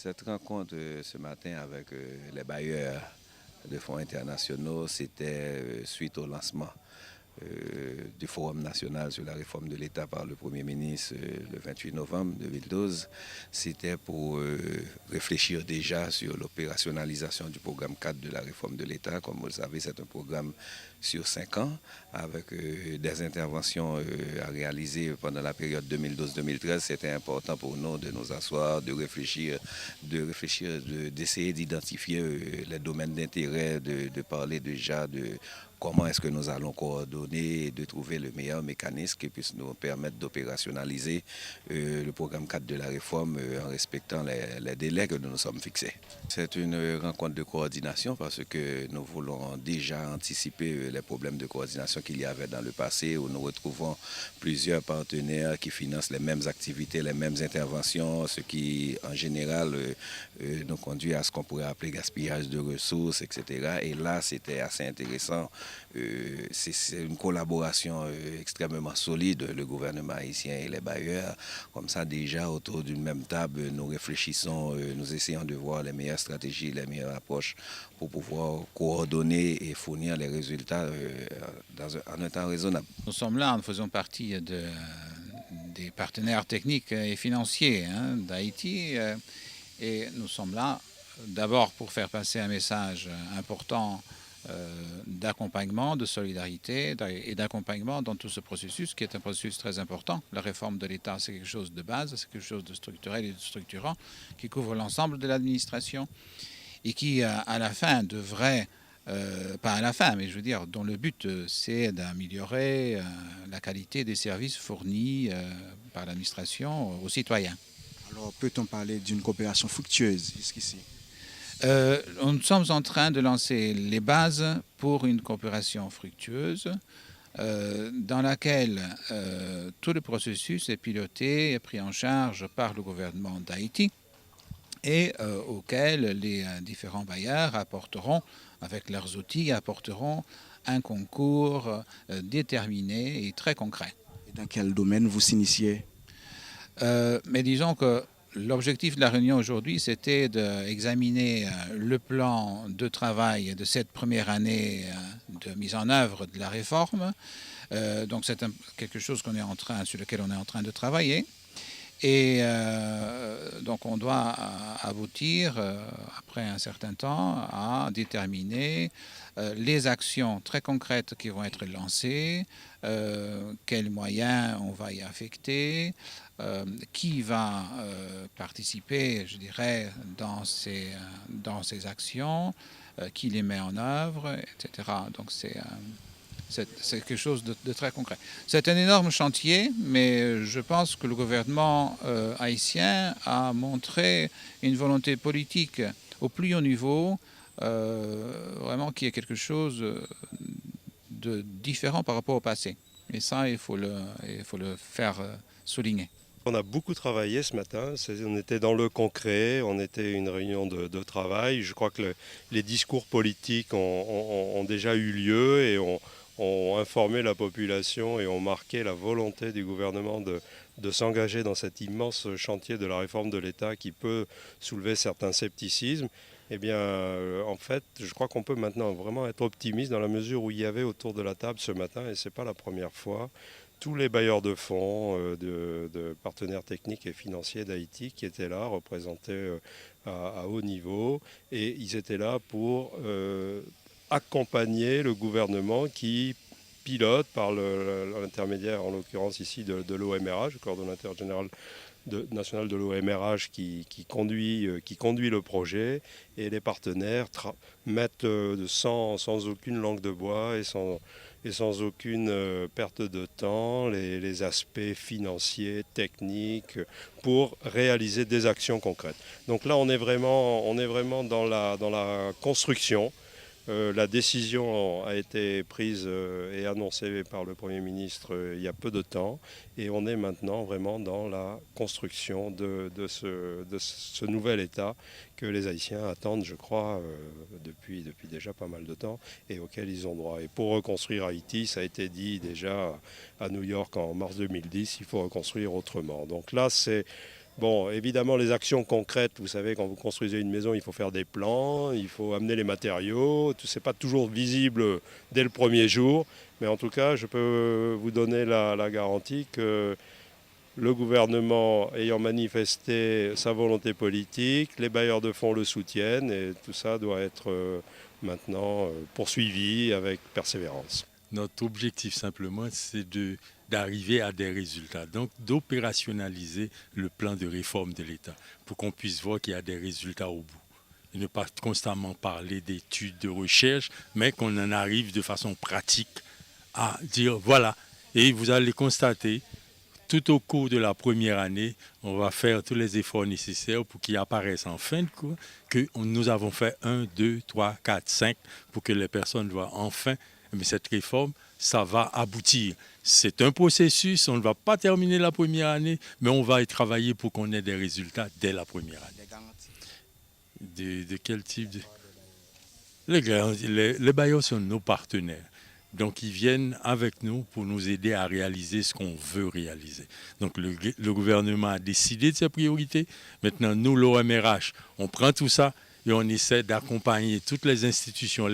Cette rencontre ce matin avec les bailleurs de fonds internationaux, c'était suite au lancement du Forum national sur la réforme de l'État par le Premier ministre le 28 novembre 2012. C'était pour réfléchir déjà sur l'opérationnalisation du programme 4 de la réforme de l'État. Comme vous le savez, c'est un programme sur 5 ans avec des interventions à réaliser pendant la période 2012-2013. C'était important pour nous de nous asseoir, de réfléchir, d'essayer d'identifier les domaines d'intérêt, de parler déjà de comment est-ce que nous allons coordonner et de trouver le meilleur mécanisme qui puisse nous permettre d'opérationnaliser le programme 4 de la réforme en respectant les délais que nous nous sommes fixés. C'est une rencontre de coordination parce que nous voulons déjà anticiper les problèmes de coordination qu'il y avait dans le passé où nous retrouvons plusieurs partenaires qui financent les mêmes activités, les mêmes interventions, ce qui en général nous conduit à ce qu'on pourrait appeler gaspillage de ressources, etc. Et là, c'était assez intéressant. C'est une collaboration extrêmement solide, le gouvernement haïtien et les bailleurs. Comme ça, déjà, autour d'une même table, nous réfléchissons, nous essayons de voir les meilleures stratégies, les meilleures approches pour pouvoir coordonner et fournir les résultats en un temps raisonnable. Nous sommes là, nous faisons partie des partenaires techniques et financiers d'Haïti et nous sommes là d'abord pour faire passer un message important d'accompagnement, de solidarité et d'accompagnement dans tout ce processus qui est un processus très important. La réforme de l'État, c'est quelque chose de base, c'est quelque chose de structurel et de structurant qui couvre l'ensemble de l'administration et qui, à la fin, devrait, pas à la fin, mais je veux dire, dont le but, c'est d'améliorer la qualité des services fournis par l'administration aux citoyens. Alors, peut-on parler d'une coopération fructueuse jusqu'ici? Nous sommes en train de lancer les bases pour une coopération fructueuse dans laquelle tout le processus est piloté et pris en charge par le gouvernement d'Haïti et auquel les différents bailleurs apporteront, avec leurs outils, apporteront un concours déterminé et très concret. Et dans quel domaine vous s'initiez? Mais disons que l'objectif de la réunion aujourd'hui, c'était d'examiner le plan de travail de cette première année de mise en œuvre de la réforme. Donc c'est quelque chose sur lequel on est en train de travailler. Et donc on doit aboutir, après un certain temps, à déterminer les actions très concrètes qui vont être lancées, quels moyens on va y affecter, qui va participer, je dirais, dans ces actions, qui les met en œuvre, etc. Donc c'est quelque chose de très concret. C'est un énorme chantier, mais je pense que le gouvernement haïtien a montré une volonté politique au plus haut niveau, vraiment qui est quelque chose de différent par rapport au passé. Et ça, il faut le faire souligner. On a beaucoup travaillé ce matin, on était dans le concret, on était une réunion de travail. Je crois que les discours politiques ont déjà eu lieu et ont informé la population et ont marqué la volonté du gouvernement de s'engager dans cet immense chantier de la réforme de l'État qui peut soulever certains scepticismes. Eh bien, en fait, je crois qu'on peut maintenant vraiment être optimiste dans la mesure où il y avait autour de la table ce matin, et ce n'est pas la première fois, tous les bailleurs de fonds, de partenaires techniques et financiers d'Haïti qui étaient là, représentés à haut niveau, et ils étaient là pour accompagner le gouvernement qui pilote par l'intermédiaire, en l'occurrence ici, de l'OMRH, le coordonnateur général national de l'OMRH qui conduit le projet, et les partenaires mettent sans aucune langue de bois et sans aucune perte de temps les aspects financiers, techniques, pour réaliser des actions concrètes. Donc là, on est vraiment dans la construction. La décision a été prise et annoncée par le Premier ministre il y a peu de temps, et on est maintenant vraiment dans la construction de ce nouvel État que les Haïtiens attendent, je crois, depuis déjà pas mal de temps, et auquel ils ont droit. Et pour reconstruire Haïti, ça a été dit déjà à New York en mars 2010, il faut reconstruire autrement. Donc là, c'est Bon, évidemment, les actions concrètes, vous savez, quand vous construisez une maison, il faut faire des plans, il faut amener les matériaux. Ce n'est pas toujours visible dès le premier jour. Mais en tout cas, je peux vous donner la garantie que le gouvernement ayant manifesté sa volonté politique, les bailleurs de fonds le soutiennent et tout ça doit être maintenant poursuivi avec persévérance. Notre objectif simplement, c'est d'arriver à des résultats, donc d'opérationnaliser le plan de réforme de l'État pour qu'on puisse voir qu'il y a des résultats au bout. Et ne pas constamment parler d'études, de recherche, mais qu'on en arrive de façon pratique à dire voilà. Et vous allez constater, tout au cours de la première année, on va faire tous les efforts nécessaires pour qu'il apparaisse en fin de cours que nous avons fait 1, 2, 3, 4, 5 pour que les personnes voient enfin, mais cette réforme, ça va aboutir. C'est un processus, on ne va pas terminer la première année, mais on va y travailler pour qu'on ait des résultats dès la première année. De quel type les bailleurs sont nos partenaires. Donc, ils viennent avec nous pour nous aider à réaliser ce qu'on veut réaliser. Donc, le gouvernement a décidé de ses priorités. Maintenant, nous, l'OMRH, on prend tout ça et on essaie d'accompagner toutes les institutions.